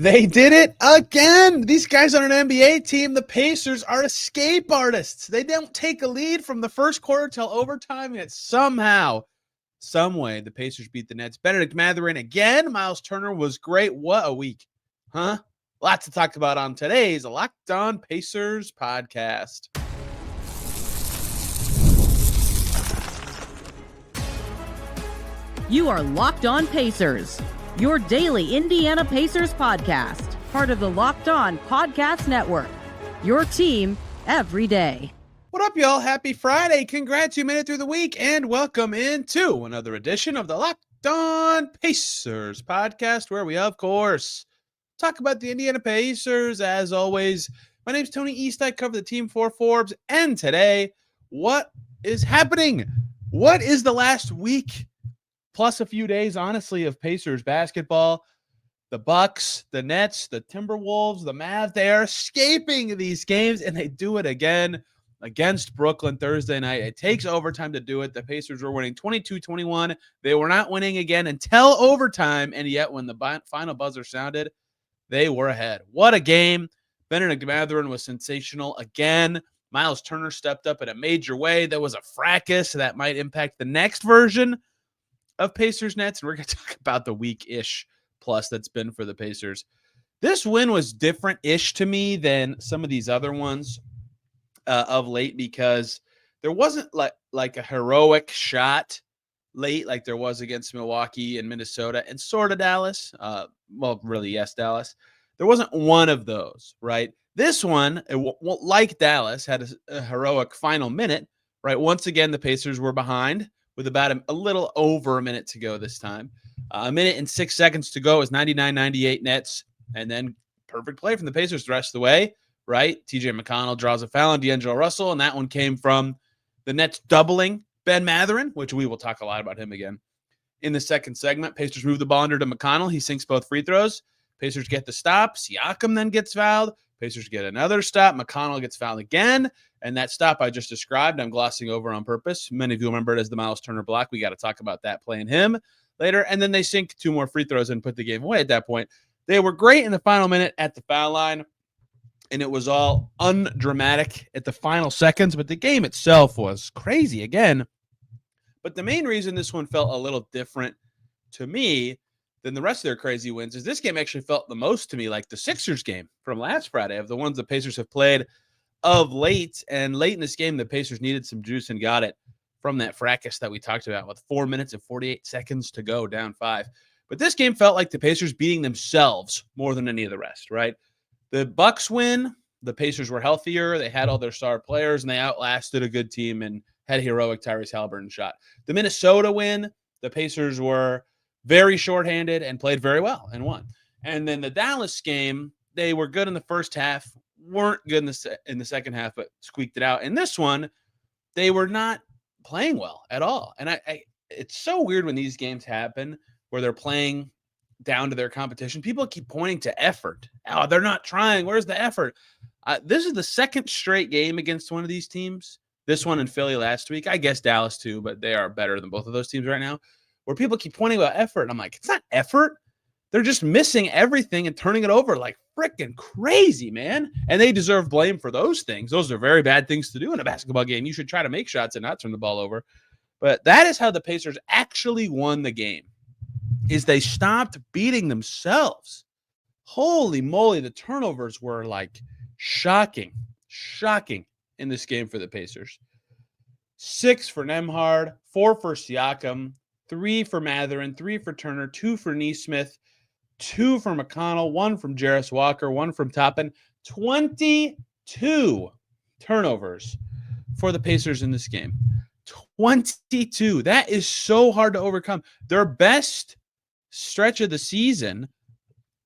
They did it again. These guys on an NBA team, the Pacers, are escape artists. They don't take a lead from the first quarter till overtime, yet somehow, some way, the Pacers beat the Nets. Bennedict Mathurin again. Myles Turner was great. What a week, huh? Lots to talk about on today's Locked On Pacers podcast. You are Locked On Pacers, your daily Indiana Pacers podcast, part of the Locked On Podcast Network, your team every day. What up, y'all? Happy Friday. Congrats, you made it through the week, and welcome into another edition of the Locked On Pacers podcast, where we, of course, talk about the Indiana Pacers. As always, my name's Tony East. I cover the team for Forbes, and today, what is happening? What is the last week plus a few days, honestly, of Pacers basketball? The Bucks, the Nets, the Timberwolves, the Mavs, they are escaping these games, and they do it again against Brooklyn Thursday night. It takes overtime to do it. The Pacers were winning 22-21. They were not winning again until overtime, and yet when the final buzzer sounded, they were ahead. What a game. Bennedict Mathurin was sensational again. Myles Turner stepped up in a major way. There was a fracas that might impact the next version of Pacers Nets, and we're going to talk about the week-ish plus that's been for the Pacers. This win was different-ish to me than some of these other ones of late, because there wasn't like a heroic shot late like there was against Milwaukee and Minnesota and sort of Dallas. Well, really, yes, Dallas. There wasn't one of those, right? This one, like Dallas, had a heroic final minute, right? Once again, the Pacers were behind with about a little over a minute to go this time. A minute and 6 seconds to go. It was 99-98 Nets, and then perfect play from the Pacers the rest of the way, right? TJ McConnell draws a foul on D'Angelo Russell, and that one came from the Nets doubling Ben Mathurin, which we will talk a lot about him again in the second segment. Pacers move the ball under to McConnell. He sinks both free throws. Pacers get the stop. Siakam then gets fouled. Pacers get another stop. McConnell gets fouled again. And that stop I just described, I'm glossing over on purpose. Many of you remember it as the Myles Turner block. We got to talk about that, playing him later. And then they sink 2 more free throws and put the game away at that point. They were great in the final minute at the foul line, and it was all undramatic at the final seconds, but the game itself was crazy again. But the main reason this one felt a little different to me than the rest of their crazy wins is this game actually felt the most to me like the Sixers game from last Friday, of the ones the Pacers have played of late. And late in this game, the Pacers needed some juice and got it from that fracas that we talked about with 4 minutes and 48 seconds to go, down 5. But this game felt like the Pacers beating themselves more than any of the rest, right? The Bucks win, the Pacers were healthier. They had all their star players, and they outlasted a good team and had a heroic Tyrese Haliburton shot. The Minnesota win, the Pacers were very shorthanded and played very well and won. And then the Dallas game, they were good in the first half, weren't good in the second half, but squeaked it out. In this one, they were not playing well at all. And it's so weird when these games happen where they're playing down to their competition. People keep pointing to effort. Oh, they're not trying. Where's the effort? This is the second straight game against one of these teams. This one in Philly last week. I guess Dallas too, but they are better than both of those teams right now, where people keep pointing about effort. And I'm like, it's not effort. They're just missing everything and turning it over like freaking crazy, man. And they deserve blame for those things. Those are very bad things to do in a basketball game. You should try to make shots and not turn the ball over. But that is how the Pacers actually won the game, is they stopped beating themselves. Holy moly, the turnovers were like shocking in this game for the Pacers. 6 for Nembhard, 4 for Siakam, 3 for Mathurin, 3 for Turner, 2 for Nesmith, 2 for McConnell, 1 from Jarris Walker, 1 from Toppin. 22 turnovers for the Pacers in this game. 22. That is so hard to overcome. Their best stretch of the season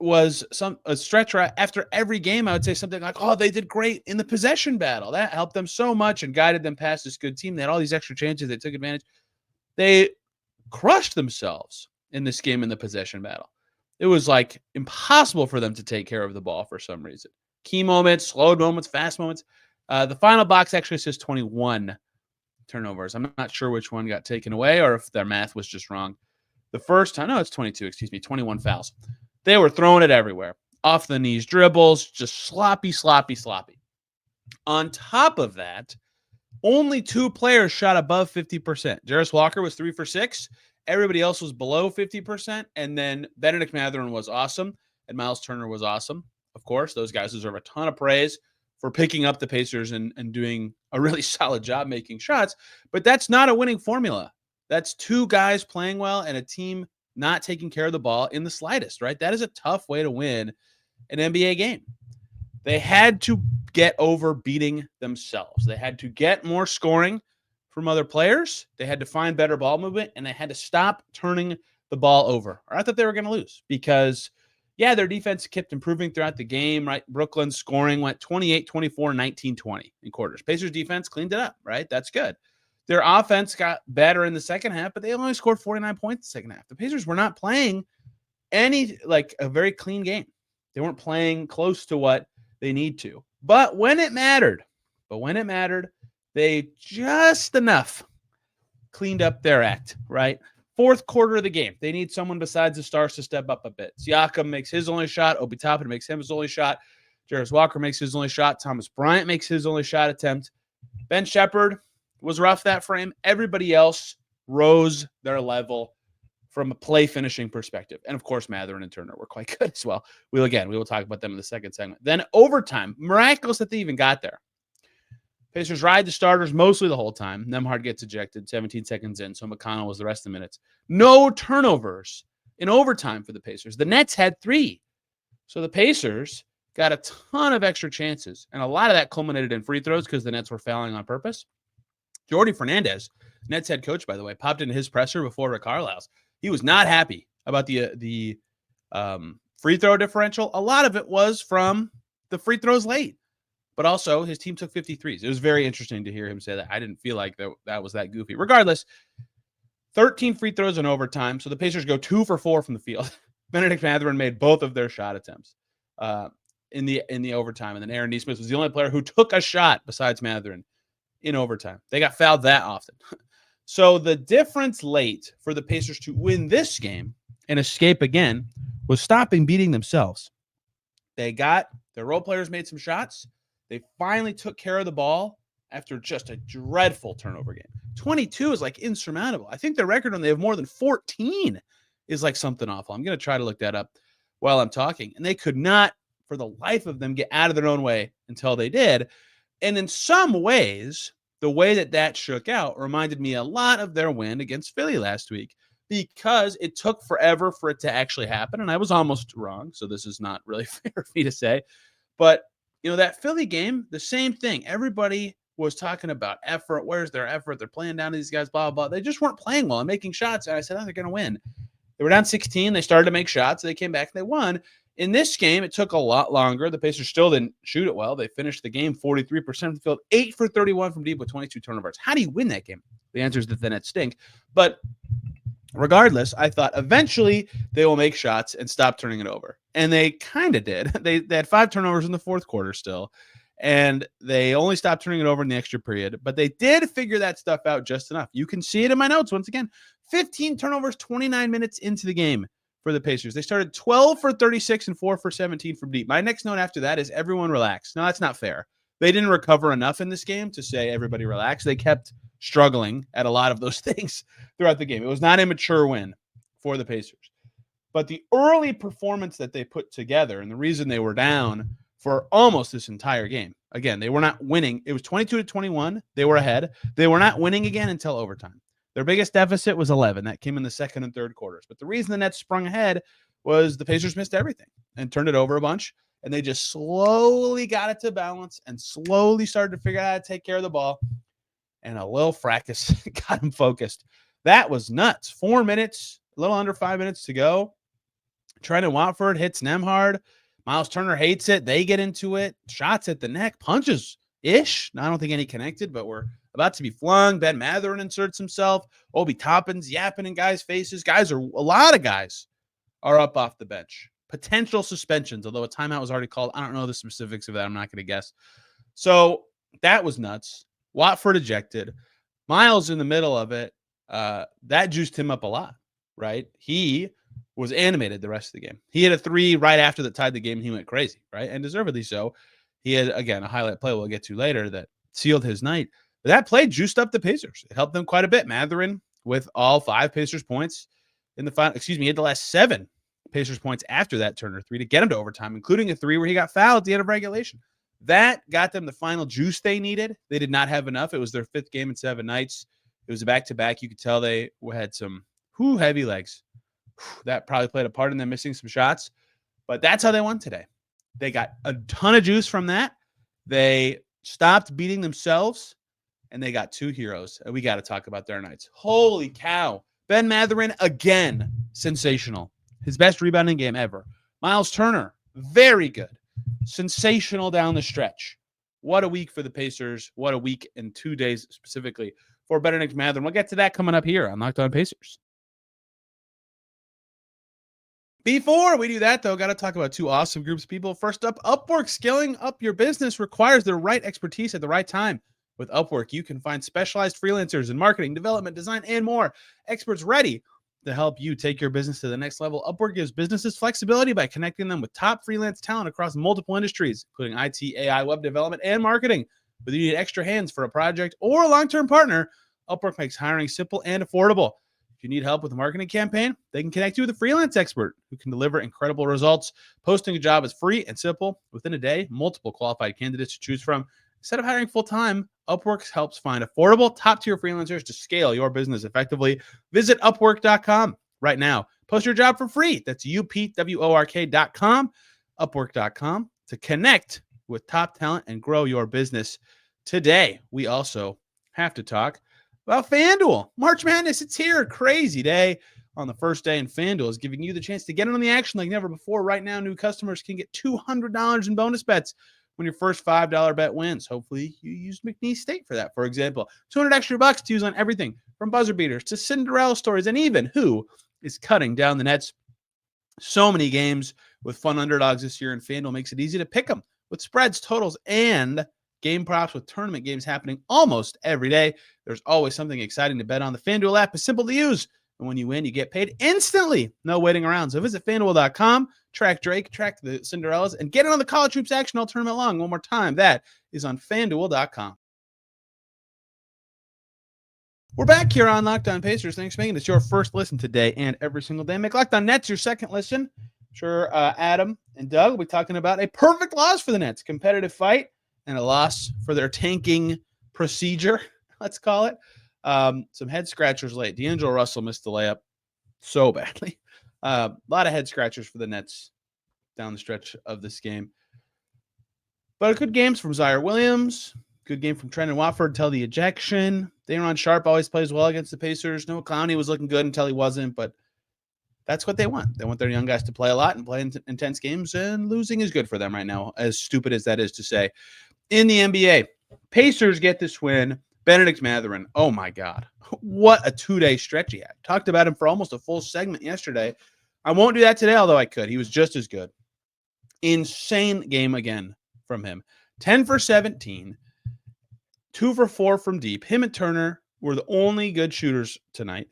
was a stretch right after every game. I would say something like, oh, they did great in the possession battle. That helped them so much and guided them past this good team. They had all these extra chances. They took advantage. They crushed themselves in this game in the possession battle. It was like impossible for them to take care of the ball for some reason. Key moments, slowed moments, fast moments. The final box actually says 21 turnovers. I'm not sure which one got taken away or if their math was just wrong. The first time, no, it's 22, 21 fouls. They were throwing it everywhere. off the knees dribbles, just sloppy. On top of that, only 2 players shot above 50%. Jarris Walker was 3 for 6. Everybody else was below 50%. And then Bennedict Mathurin was awesome. And Myles Turner was awesome. Of course, those guys deserve a ton of praise for picking up the Pacers and doing a really solid job making shots. But that's not a winning formula. That's 2 guys playing well and a team not taking care of the ball in the slightest, right? That is a tough way to win an NBA game. They had to get over beating themselves. They had to get more scoring from other players. They had to find better ball movement, and they had to stop turning the ball over. Or I thought they were going to lose because, yeah, their defense kept improving throughout the game, right? Brooklyn's scoring went 28, 24, 19, 20 in quarters. Pacers defense cleaned it up, right? That's good. Their offense got better in the second half, but they only scored 49 points in the second half. The Pacers were not playing a very clean game. They weren't playing close to what they need to. But when it mattered, they just enough cleaned up their act, right? Fourth quarter of the game, they need someone besides the stars to step up a bit. Siakam makes his only shot. Obi Toppin makes his only shot. Jarris Walker makes his only shot. Thomas Bryant makes his only shot attempt. Ben Shepherd was rough that frame. Everybody else rose their level from a play finishing perspective. And of course, Mathurin and Turner were quite good as well. We will talk about them in the second segment. Then overtime, miraculous that they even got there. Pacers ride the starters mostly the whole time. Nembhard gets ejected 17 seconds in, so McConnell was the rest of the minutes. No turnovers in overtime for the Pacers. The Nets had 3. So the Pacers got a ton of extra chances, and a lot of that culminated in free throws because the Nets were fouling on purpose. Jordi Fernandez, Nets head coach, by the way, popped into his presser before Rick Carlisle's. He was not happy about the free throw differential. A lot of it was from the free throws late, but also his team took 53s. It was very interesting to hear him say that. I didn't feel like that was that goofy. Regardless, 13 free throws in overtime, so the Pacers go 2 for 4 from the field. Bennedict Mathurin made both of their shot attempts in the overtime, and then Aaron Nesmith was the only player who took a shot besides Mathurin in overtime. They got fouled that often. So the difference late for the Pacers to win this game and escape again was stopping beating themselves. Their role players made some shots. They finally took care of the ball after just a dreadful turnover game. 22 is like insurmountable. I think the record when they have more than 14 is like something awful. I'm going to try to look that up while I'm talking. And they could not, for the life of them, get out of their own way until they did. And in some ways, the way that shook out reminded me a lot of their win against Philly last week because it took forever for it to actually happen. And I was almost wrong, so this is not really fair for me to say. But, that Philly game, the same thing. Everybody was talking about effort. Where's their effort? They're playing down to these guys, blah, blah, blah. They just weren't playing well and making shots. And I said, they're going to win. They were down 16. They started to make shots. They came back and they won. In this game, it took a lot longer. The Pacers still didn't shoot it well. They finished the game 43% from the field, 8 for 31 from deep with 22 turnovers. How do you win that game? The answer is that the Nets stink. But regardless, I thought eventually they will make shots and stop turning it over. And they kind of did. They had 5 turnovers in the fourth quarter still. And they only stopped turning it over in the extra period. But they did figure that stuff out just enough. You can see it in my notes once again. 15 turnovers, 29 minutes into the game for the Pacers. They started 12 for 36 and 4 for 17 from deep. My next note after that is everyone relax. No, that's not fair. They didn't recover enough in this game to say everybody relax. They kept struggling at a lot of those things throughout the game. It was not a mature win for the Pacers. But the early performance that they put together and the reason they were down for almost this entire game, again, they were not winning. It was 22-21. They were ahead. They were not winning again until overtime. Their biggest deficit was 11. That came in the second and third quarters. But the reason the Nets sprung ahead was the Pacers missed everything and turned it over a bunch. And they just slowly got it to balance and slowly started to figure out how to take care of the ball. And a little fracas got them focused. That was nuts. 4 minutes, a little under 5 minutes to go. Trendon Watford hits Nembhard. Myles Turner hates it. They get into it. Shots at the neck. Punches-ish. I don't think any connected, but we're about to be flung. Ben Mathurin inserts himself. Obi Toppin's yapping in guys' faces. A lot of guys are up off the bench. Potential suspensions, although a timeout was already called. I don't know the specifics of that. I'm not going to guess. So that was nuts. Watford ejected. Myles in the middle of it. That juiced him up a lot, right? He was animated the rest of the game. He hit a three right after that tied the game, and he went crazy, right? And deservedly so. He had, again, a highlight play we'll get to later that sealed his night. But that play juiced up the Pacers. It helped them quite a bit. Mathurin with all 5 Pacers points in the final. He had the last 7 Pacers points after that Turner three to get him to overtime, including a 3 where he got fouled at the end of regulation. That got them the final juice they needed. They did not have enough. It was their 5th game in 7 nights. It was a back-to-back. You could tell they had some heavy legs. That probably played a part in them missing some shots. But that's how they won today. They got a ton of juice from that. They stopped beating themselves, and they got 2 heroes. And we got to talk about their nights. Holy cow. Ben Mathurin, again, sensational. His best rebounding game ever. Myles Turner, very good. Sensational down the stretch. What a week for the Pacers. What a week and 2 days specifically for Bennedict Mathurin. We'll get to that coming up here on Locked On Pacers. Before we do that, though, got to talk about 2 awesome groups of people. First up, Upwork. Scaling up your business requires the right expertise at the right time. With Upwork, you can find specialized freelancers in marketing, development, design, and more. Experts ready to help you take your business to the next level. Upwork gives businesses flexibility by connecting them with top freelance talent across multiple industries, including IT, AI, web development, and marketing. Whether you need extra hands for a project or a long-term partner, Upwork makes hiring simple and affordable. If you need help with a marketing campaign, they can connect you with a freelance expert who can deliver incredible results. Posting a job is free and simple. Within a day, multiple qualified candidates to choose from. Instead of hiring full-time, Upwork helps find affordable, top-tier freelancers to scale your business effectively. Visit Upwork.com right now. Post your job for free. That's UPWORK.com, Upwork.com, to connect with top talent and grow your business today. We also have to talk about FanDuel. March Madness, it's here. Crazy day on the first day, and FanDuel is giving you the chance to get in on the action like never before. Right now, new customers can get $200 in bonus bets when your first $5 bet wins. Hopefully you use McNeese State for that. For example, $200 extra bucks to use on everything from buzzer beaters to Cinderella stories and even who is cutting down the nets. So many games with fun underdogs this year, and FanDuel makes it easy to pick them with spreads, totals, and game props with tournament games happening almost every day. There's always something exciting to bet on. The FanDuel app is simple to use. And when you win, you get paid instantly. No waiting around. So visit FanDuel.com, track Drake, track the Cinderellas, and get in on the college hoops action all tournament long. One more time, that is on FanDuel.com. We're back here on Locked On Pacers. Thanks for making this your first listen today and every single day. Make Locked On Nets your second listen. I'm sure Adam and Doug will be talking about a perfect loss for the Nets, competitive fight, and a loss for their tanking procedure, let's call it. Some head scratchers late. D'Angelo Russell missed the layup so badly. A lot of head scratchers for the Nets down the stretch of this game. But good games from Zaire Williams. Good game from Trendon Watford until the ejection. Daron Sharp always plays well against the Pacers. Noah Clowney was looking good until he wasn't, but that's what they want. They want their young guys to play a lot and play intense games, and losing is good for them right now, as stupid as that is to say. In the NBA, Pacers get this win. Bennedict Mathurin, oh my God. What a 2-day stretch he had. Talked about him for almost a full segment yesterday. I won't do that today, although I could. He was just as good. Insane game again from him. 10 for 17. 2 for 4 from deep. Him and Turner were the only good shooters tonight.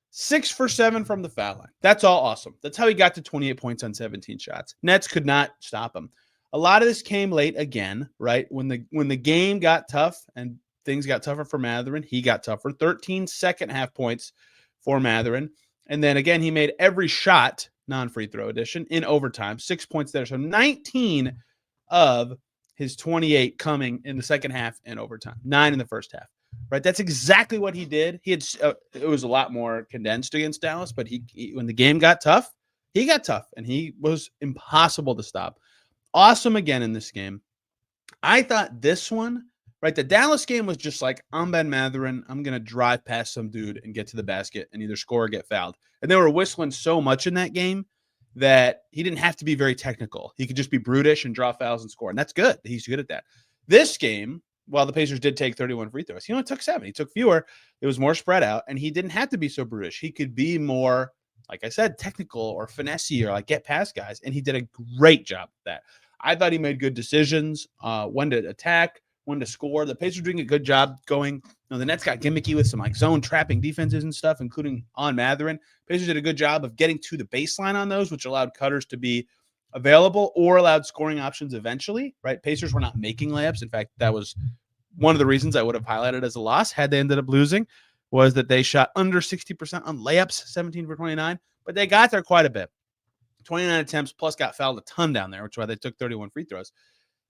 6 for 7 from the foul line. That's all awesome. That's how he got to 28 points on 17 shots. Nets could not stop him. A lot of this came late again, right? When the game got tough and things got tougher for Mathurin, he got tougher. 13 second half points for Mathurin. And then again, he made every shot, non-free throw edition, in overtime. 6 points there. So 19 of his 28 coming in the second half and overtime. 9 in the first half. Right? That's exactly what he did. He had it was a lot more condensed against Dallas, but he when the game got tough, he got tough, and he was impossible to stop. Awesome again in this game. I thought this one, right? The Dallas game was just like, I'm Ben Mathurin. I'm going to drive past some dude and get to the basket and either score or get fouled. And they were whistling so much in that game that he didn't have to be very technical. He could just be brutish and draw fouls and score. And that's good. He's good at that. This game, while the Pacers did take 31 free throws, he only took 7. He took fewer. It was more spread out, and he didn't have to be so brutish. He could be more, like I said, technical or finessey or like get past guys, and he did a great job of that. I thought he made good decisions, when to attack, when to score. The Pacers doing a good job going the Nets got gimmicky with some like zone trapping defenses and stuff, including on Mathurin. Pacers did a good job of getting to the baseline on those, which allowed cutters to be available or allowed scoring options eventually, right? Pacers were not making layups. In fact, that was one of the reasons I would have highlighted as a loss had they ended up losing, was that they shot under 60% on layups, 17 for 29, but they got there quite a bit. 29 attempts, plus got fouled a ton down there, which is why they took 31 free throws.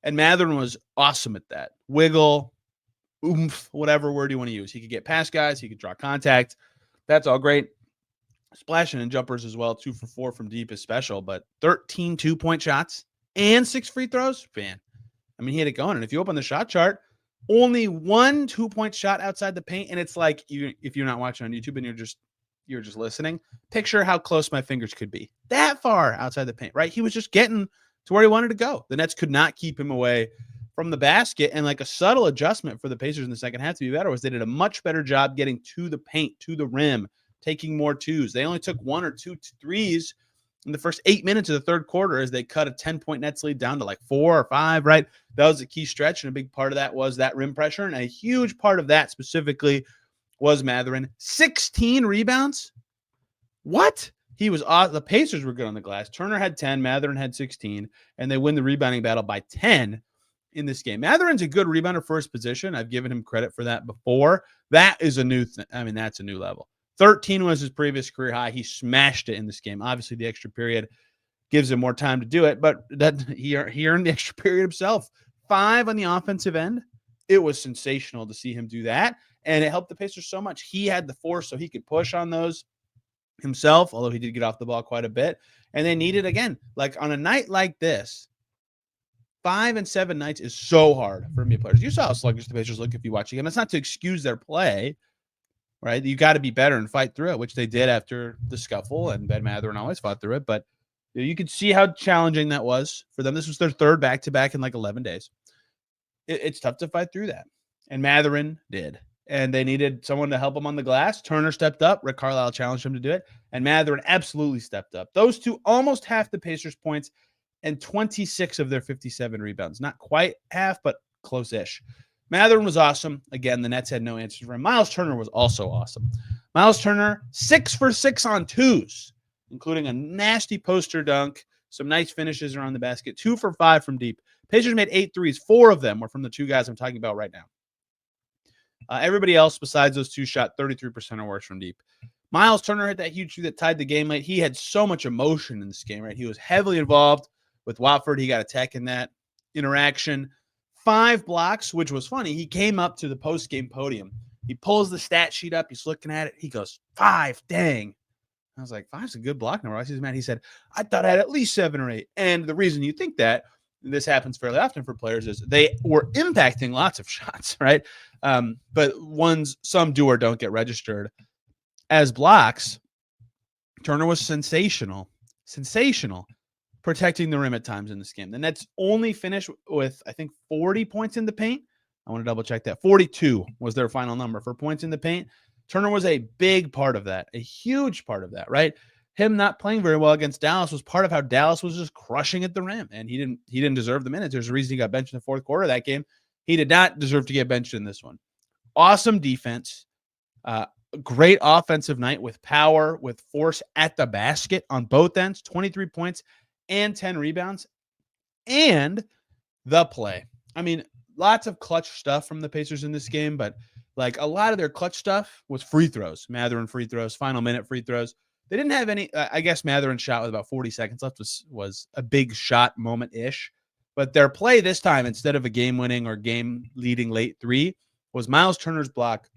And Mathurin was awesome at that. Wiggle, oomph, whatever word you want to use. He could get past guys. He could draw contact. That's all great. Splashing and jumpers as well. 2 for 4 from deep is special, but 13 2-point shots and 6 free throws. Man, I mean, he had it going. And if you open the shot chart, only 1 2-point shot outside the paint. And it's like, if you're not watching on YouTube and you're just listening, picture how close my fingers could be. That far outside the paint, right? He was just getting to where he wanted to go. The Nets could not keep him away from the basket, and like a subtle adjustment for the Pacers in the second half to be better was they did a much better job getting to the paint, to the rim, taking more twos. They only took 1 or 2 threes in the first 8 minutes of the third quarter as they cut a 10-point Nets lead down to like 4 or 5, right? That was a key stretch, and a big part of that was that rim pressure, and a huge part of that specifically was Mathurin. 16 rebounds? What? He was the Pacers were good on the glass. Turner had 10, Mathurin had 16, and they win the rebounding battle by 10 in this game. Mathurin's a good rebounder for his position. I've given him credit for that before. That is a new thing. I mean, that's a new level. 13 was his previous career high. He smashed it in this game. Obviously, the extra period gives him more time to do it, but that he earned the extra period himself. 5 on the offensive end. It was sensational to see him do that, and it helped the Pacers so much. He had the force so he could push on those himself, although he did get off the ball quite a bit. And they needed, again, like on a night like this, 5 and 7 nights is so hard for NBA players. You saw how sluggish the Pacers look if you watch the game. That's not to excuse their play, right? You got to be better and fight through it, which they did after the scuffle, and Ben Mathurin always fought through it. But you could see how challenging that was for them. This was their third back-to-back in like 11 days. It's tough to fight through that. And Mathurin did. And they needed someone to help them on the glass. Turner stepped up. Rick Carlisle challenged him to do it. And Mathurin absolutely stepped up. Those two almost half the Pacers' points and 26 of their 57 rebounds. Not quite half, but close-ish. Mathurin was awesome. Again, the Nets had no answers for him. Myles Turner was also awesome. Myles Turner, 6 for 6 on twos, including a nasty poster dunk, some nice finishes around the basket, 2 for 5 from deep. Pacers made 8 threes. 4 of them were from the two guys I'm talking about right now. Everybody else besides those two shot 33% or worse from deep. Myles Turner hit that huge three that tied the game late. He had so much emotion in this game, right? He was heavily involved with Watford. He got a tech in that interaction. 5 blocks, which was funny. He came up to the post-game podium. He pulls the stat sheet up. He's looking at it. He goes, 5, dang. I was like, 5's a good block number. I said, man, he said, I thought I had at least 7 or 8. And the reason you think that, this happens fairly often for players, is they were impacting lots of shots, right? But some do or don't get registered as blocks. Turner was sensational protecting the rim at times in this game. The Nets only finished with, I think, 40 points in the paint. I want to double check that. 42 was their final number for points in the paint. Turner was a big part of that, a huge part of that, right? Him not playing very well against Dallas was part of how Dallas was just crushing at the rim, and he didn't deserve the minutes. There's a reason he got benched in the fourth quarter of that game. He did not deserve to get benched in this one. Awesome defense, great offensive night with power, with force at the basket on both ends, 23 points and 10 rebounds, and the play. I mean, lots of clutch stuff from the Pacers in this game, but like a lot of their clutch stuff was free throws, Mathurin free throws, final minute free throws. They didn't have any. I guess Mathurin's shot with about 40 seconds left was a big shot moment-ish. But their play this time, instead of a game-winning or game-leading late 3, was Myles Turner's block.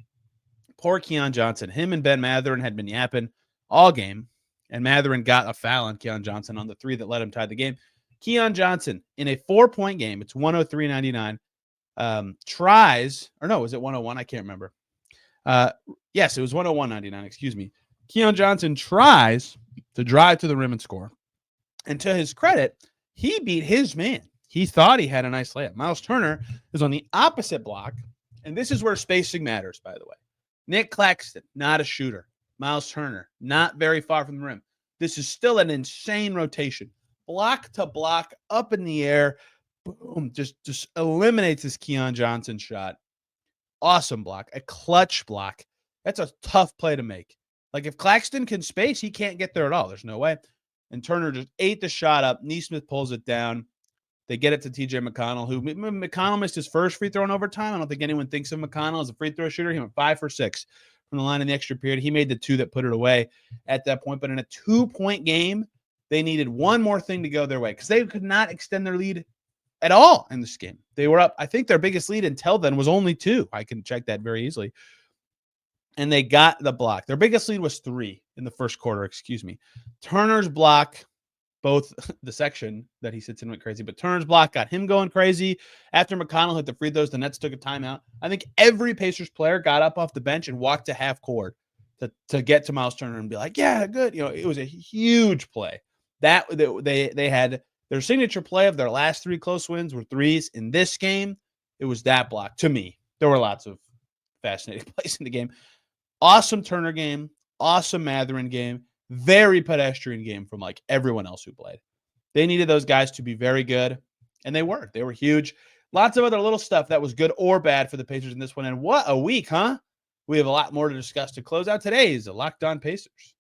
Poor Keon Johnson. Him and Ben Mathurin had been yapping all game, and Mathurin got a foul on Keon Johnson on the 3 that let him tie the game. Keon Johnson, in a 4-point game, it's 103-99, tries, or no, was it 101? I can't remember. Yes, it was 101-99, excuse me. Keon Johnson tries to drive to the rim and score. And to his credit, he beat his man. He thought he had a nice layup. Myles Turner is on the opposite block. And this is where spacing matters, by the way. Nick Claxton, not a shooter. Myles Turner, not very far from the rim. This is still an insane rotation. Block to block, up in the air. Boom, just eliminates this Keon Johnson shot. Awesome block, a clutch block. That's a tough play to make. Like if Claxton can space, he can't get there at all. There's no way. And Turner just ate the shot up. Neesmith pulls it down. They get it to TJ McConnell, who McConnell missed his first free throw in overtime. I don't think anyone thinks of McConnell as a free throw shooter. He went 5 for 6 from the line in the extra period. He made the 2 that put it away at that point. But in a 2-point game, they needed one more thing to go their way because they could not extend their lead at all in this game. They were up. I think their biggest lead until then was only 2. I can check that very easily. And they got the block. Their biggest lead was 3 in the first quarter, Turner's block, both the section that he sits in went crazy, but Turner's block got him going crazy. After McConnell hit the free throws, the Nets took a timeout. I think every Pacers player got up off the bench and walked to half court to get to Myles Turner and be like, yeah, good. It was a huge play. That they had their signature play of their last 3 close wins were threes. In this game, it was that block. To me, there were lots of fascinating plays in the game. Awesome Turner game, awesome Mathurin game, very pedestrian game from like everyone else who played. They needed those guys to be very good, and they were. They were huge. Lots of other little stuff that was good or bad for the Pacers in this one. And what a week, huh? We have a lot more to discuss to close out today's Locked On Pacers.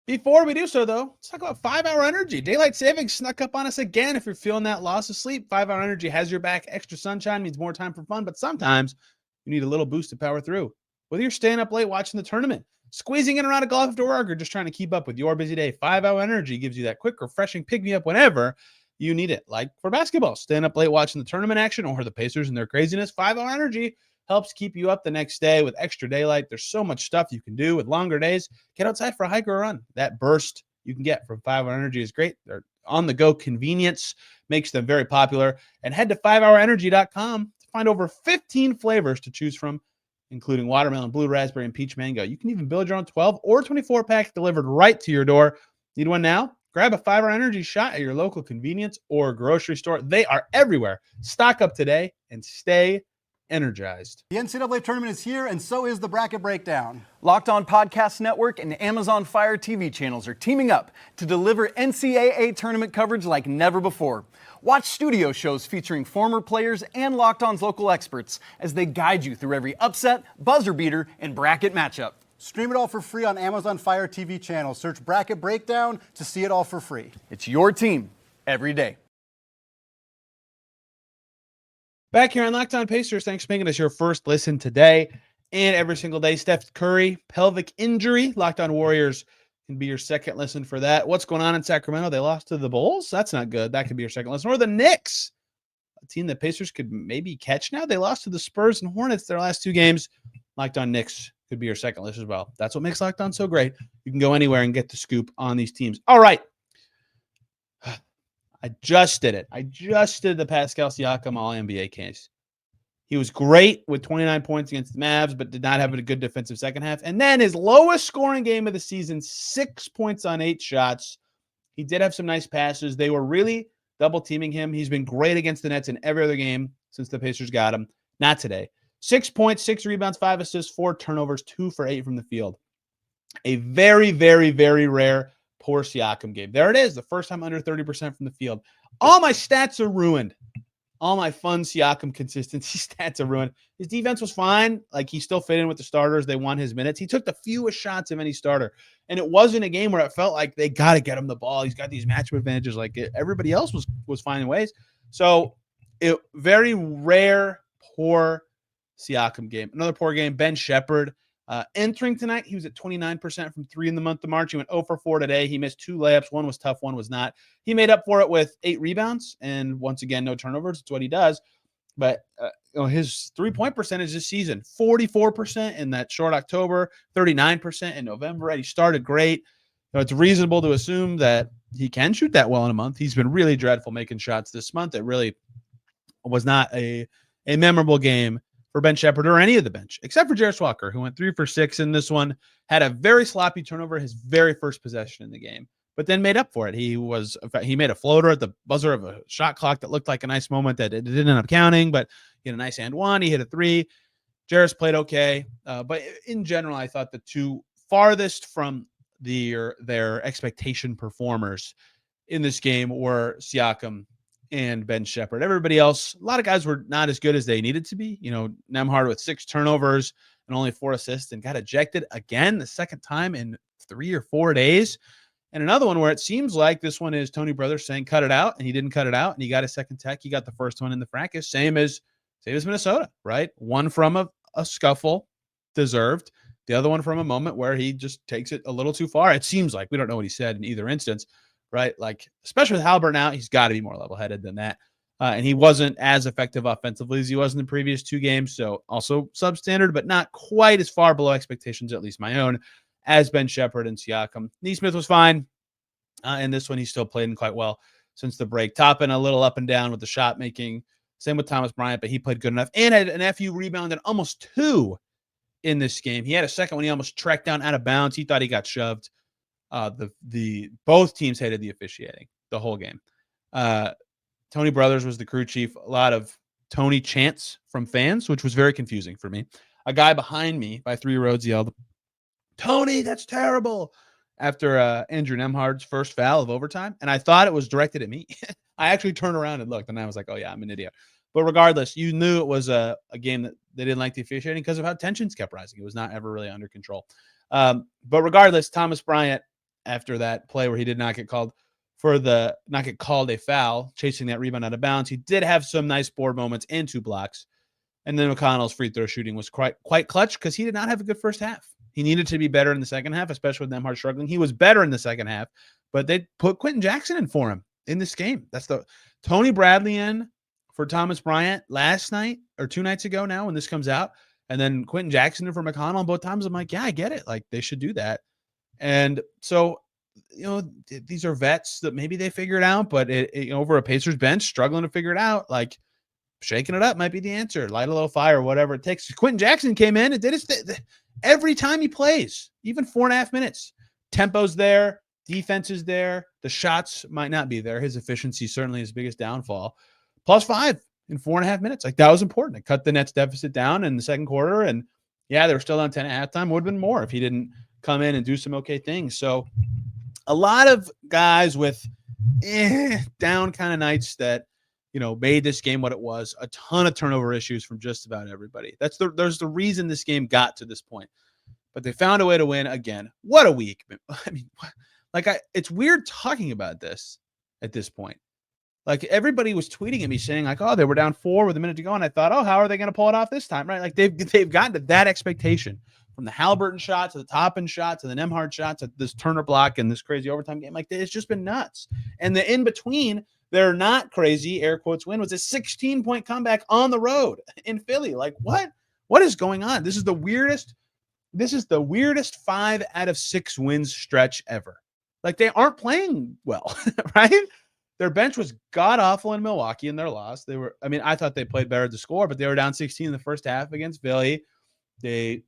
Before we do so, though, let's talk about 5-hour energy. Daylight savings snuck up on us again. If you're feeling that loss of sleep, 5-hour energy has your back. Extra sunshine means more time for fun, but sometimes you need a little boost to power through. Whether you're staying up late watching the tournament, squeezing in around a golf after work, or just trying to keep up with your busy day, 5-hour energy gives you that quick, refreshing pick-me-up whenever you need it. Like for basketball, staying up late watching the tournament action or the Pacers and their craziness, 5-hour energy helps keep you up the next day with extra daylight. There's so much stuff you can do with longer days. Get outside for a hike or a run. That burst you can get from 5-hour energy is great. Their on-the-go convenience makes them very popular. And head to 5hourenergy.com to find over 15 flavors to choose from, including watermelon, blue raspberry, and peach mango. You can even build your own 12 or 24-pack delivered right to your door. Need one now? Grab a 5-hour energy shot at your local convenience or grocery store. They are everywhere. Stock up today and stay energized. The NCAA tournament is here, and so is the Bracket Breakdown. Locked On Podcast Network and Amazon Fire TV channels are teaming up to deliver NCAA tournament coverage like never before. Watch studio shows featuring former players and Locked On's local experts as they guide you through every upset, buzzer beater, and bracket matchup. Stream it all for free on Amazon Fire TV channel. Search Bracket Breakdown to see it all for free. It's your team every day. Back here on Locked On Pacers, thanks for making us your first listen today and every single day. Steph Curry, pelvic injury. Locked On Warriors can be your second listen for that. What's going on in Sacramento? They lost to the Bulls? That's not good. That could be your second listen. Or the Knicks, a team that Pacers could maybe catch now. They lost to the Spurs and Hornets their last 2 games. Locked On Knicks could be your second listen as well. That's what makes Locked On so great. You can go anywhere and get the scoop on these teams. All right. I just did it. I just did the Pascal Siakam All-NBA case. He was great with 29 points against the Mavs, but did not have a good defensive second half. And then his lowest scoring game of the season, 6 points on 8 shots. He did have some nice passes. They were really double-teaming him. He's been great against the Nets in every other game since the Pacers got him. Not today. 6 points, 6 rebounds, 5 assists, 4 turnovers, 2 for 8 from the field. A very, very, very rare poor Siakam game. There it is. The first time under 30% from the field. All my stats are ruined. All my fun Siakam consistency stats are ruined. His defense was fine. Like he still fit in with the starters. They won his minutes. He took the fewest shots of any starter. And it wasn't a game where it felt like they got to get him the ball. He's got these matchup advantages. Like everybody else was finding ways. So very rare, poor Siakam game. Another poor game. Ben Shepherd. Entering tonight, he was at 29% from 3 in the month of March. He went 0 for 4 today. He missed 2 layups. One was tough, one was not. He made up for it with 8 rebounds, and once again, no turnovers. It's what he does. But his 3-point percentage this season, 44% in that short October, 39% in November. And he started great. It's reasonable to assume that he can shoot that well in a month. He's been really dreadful making shots this month. It really was not a memorable game for Ben Shepherd or any of the bench, except for Jarris Walker, who went 3 for 6 in this one, had a very sloppy turnover his very first possession in the game, but then made up for it. He made a floater at the buzzer of a shot clock that looked like a nice moment that it didn't end up counting, but he had a nice and one. He hit a 3. Jarris played okay, but in general, I thought the 2 farthest from their expectation performers in this game were Siakam and Ben Shepherd. Everybody else, a lot of guys were not as good as they needed to be. Nembhard with 6 turnovers and only 4 assists and got ejected again the second time in 3 or 4 days. And another one where it seems like this one is Tony Brothers saying cut it out, and he didn't cut it out, and he got a second tech. He got the first one in the fracas, same as Minnesota, right? One from a scuffle, deserved. The other one from a moment where he just takes it a little too far. It seems like we don't know what he said in either instance, right? Like, especially with Haliburton out, he's got to be more level-headed than that. And he wasn't as effective offensively as he was in the previous 2 games. So also substandard, but not quite as far below expectations, at least my own, as Ben Shepherd and Siakam. Neesmith was fine. And this one, he still played in quite well since the break. Toppin a little up and down with the shot making. Same with Thomas Bryant, but he played good enough. And had an FU rebound and almost 2 in this game. He had a second when he almost tracked down out of bounds. He thought he got shoved. Both teams hated the officiating the whole game. Tony Brothers was the crew chief. A lot of Tony chants from fans, which was very confusing for me. A guy behind me by 3 rows yelled, "Tony, that's terrible," after Andrew Nembhard's first foul of overtime. And I thought it was directed at me. I actually turned around and looked, and I was like, oh, yeah, I'm an idiot. But regardless, you knew it was a game that they didn't like the officiating because of how tensions kept rising. It was not ever really under control. But regardless, Thomas Bryant, after that play where he did not get called a foul, chasing that rebound out of bounds, he did have some nice board moments and 2 blocks. And then McConnell's free throw shooting was quite clutch because he did not have a good first half. He needed to be better in the second half, especially with Nembhard struggling. He was better in the second half, but they put Quentin Jackson in for him in this game. That's the Tony Bradley in for Thomas Bryant last night or 2 nights ago now when this comes out. And then Quentin Jackson in for McConnell. And both times I'm like, yeah, I get it. Like, they should do that. And so, these are vets that maybe they figure it out, but over a Pacers bench struggling to figure it out, like, shaking it up might be the answer. Light a little fire, whatever it takes. Quentin Jackson came in and did it every time he plays, even 4.5 minutes. Tempo's there. Defense is there. The shots might not be there. His efficiency certainly his biggest downfall. +5 in 4.5 minutes. Like, that was important. It cut the Nets deficit down in the second quarter. And yeah, they were still down 10 at halftime. Would have been more if he didn't come in and do some okay things. So a lot of guys with down kind of nights that, made this game what it was. A ton of turnover issues from just about everybody. There's the reason this game got to this point. But they found a way to win again. What a week. I mean, it's weird talking about this at this point. Like, everybody was tweeting at me saying, like, oh, they were down 4 with a minute to go. And I thought, oh, how are they going to pull it off this time? Right? Like, they've gotten to that expectation from the Haliburton shot to the Toppin shot to the Nembhard shot to this Turner block and this crazy overtime game. Like, it's just been nuts. And the in between, they're not crazy, air quotes win, was a 16-point comeback on the road in Philly. Like, what is going on? This is the weirdest 5 out of 6 wins stretch ever. Like, they aren't playing well, right? Their bench was god-awful in Milwaukee in their loss. I thought they played better at the score, but they were down 16 in the first half against Philly. They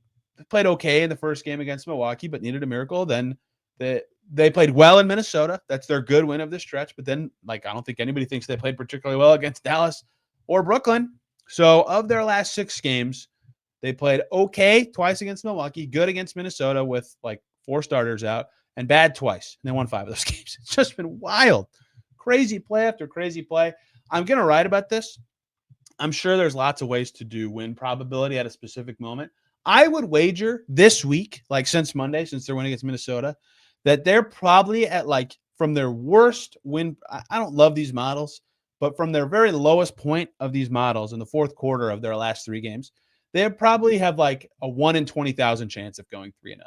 played okay in the first game against Milwaukee, but needed a miracle. Then they played well in Minnesota. That's their good win of the stretch. But then, I don't think anybody thinks they played particularly well against Dallas or Brooklyn. So of their last 6 games, they played okay twice against Milwaukee, good against Minnesota with 4 starters out, and bad twice. And they won 5 of those games. It's just been wild. Crazy play after crazy play. I'm going to write about this. I'm sure there's lots of ways to do win probability at a specific moment. I would wager this week, since Monday, since they're winning against Minnesota, that they're probably at from their worst win. I don't love these models, but from their very lowest point of these models in the fourth quarter of their last 3 games, they probably have a 1 in 20,000 chance of going 3-0.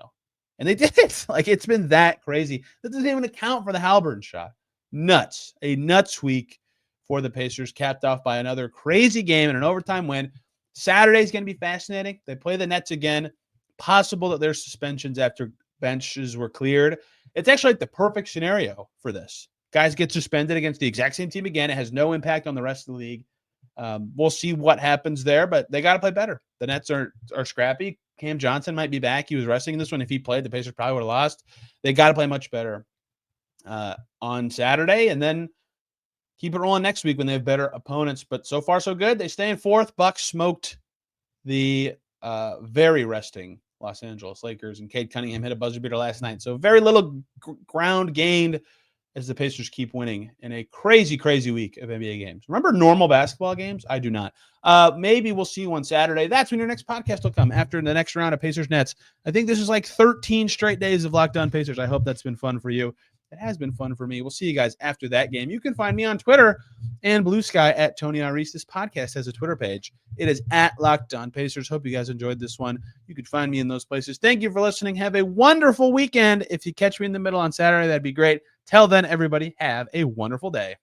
And they did it. It's been that crazy. That doesn't even account for the Haliburton shot. Nuts. A nuts week for the Pacers, capped off by another crazy game and an overtime win. Saturday's going to be fascinating. They play the Nets again. Possible that there's suspensions after benches were cleared. It's actually the perfect scenario for this. Guys get suspended against the exact same team again. It has no impact on the rest of the league. We'll see what happens there, but they got to play better. The Nets are scrappy. Cam Johnson might be back. He was resting in this one. If he played, the Pacers probably would have lost. They got to play much better on Saturday, and then keep it rolling next week when they have better opponents. But so far, so good. They stay in 4th. Bucks smoked the very resting Los Angeles Lakers, and Cade Cunningham hit a buzzer beater last night. So very little ground gained as the Pacers keep winning in a crazy, crazy week of NBA games. Remember normal basketball games? I do not. Maybe we'll see you on Saturday. That's when your next podcast will come after the next round of Pacers Nets. I think this is like 13 straight days of Locked On Pacers. I hope that's been fun for you. It has been fun for me. We'll see you guys after that game. You can find me on Twitter and Blue Sky at Tony Arice. This podcast has a Twitter page. It is at Locked On Pacers. Hope you guys enjoyed this one. You can find me in those places. Thank you for listening. Have a wonderful weekend. If you catch me in the middle on Saturday, that'd be great. Till then, everybody, have a wonderful day.